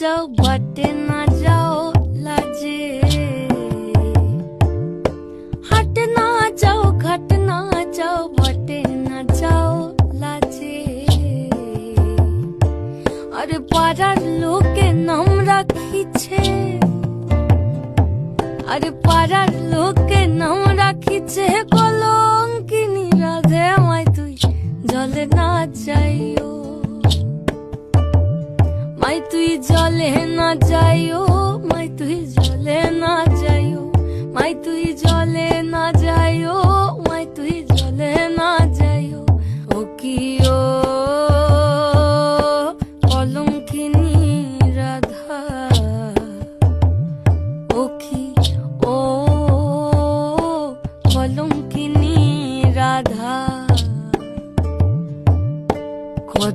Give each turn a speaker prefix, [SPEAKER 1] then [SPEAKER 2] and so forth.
[SPEAKER 1] যাও বাটে না যাও লাজে, হাটে না যাও ঘাটে না যাও বাটে না যাও লাজে। আরে পাড়ার লোকে নাম রাখিছে, আরে পাড়ার লোকে নাম রাখিছে কলঙ্কিনী রাধে। আমায় তুই জলে না যাইও, মাই তুই জলে না যাইও, মাই তুই জলে না যাইও, মাই তুই জলে না যাইও।